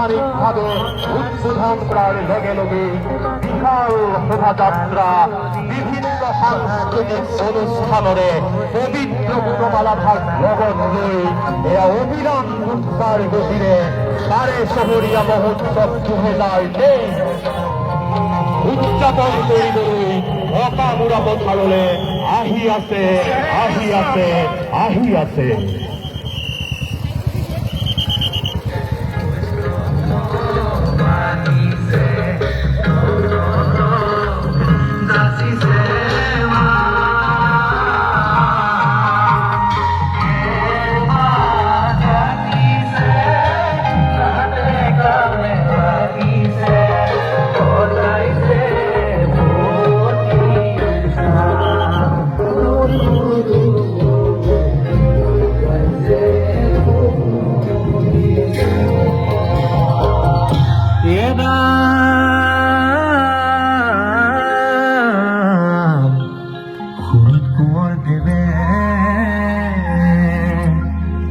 আনুষ্ঠানিকভাৱে উদ্বোধন কৰাৰ লগে লগে বিশাল শোভাযাত্ৰা বিভিন্ন সাংস্কৃতিক অনুষ্ঠানৰে পবিত্ৰ পুতমালা ভাগ লগত লৈ এয়া অবিৰাম উৎসাৰ গতিৰে তাৰে চহৰীয়া মহোৎসৱ 2023 উদযাপন কৰিবলৈ অকামুৰা পথাৰলৈ আহি আছে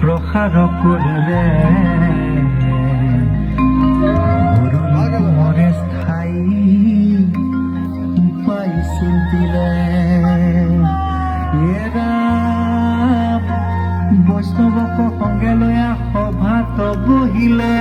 প্ৰসাদ কৰিলে মৰে স্থায়ী পাইছিল দিলে বৈষ্ণৱক সংগে লৈ সভাত বহিলে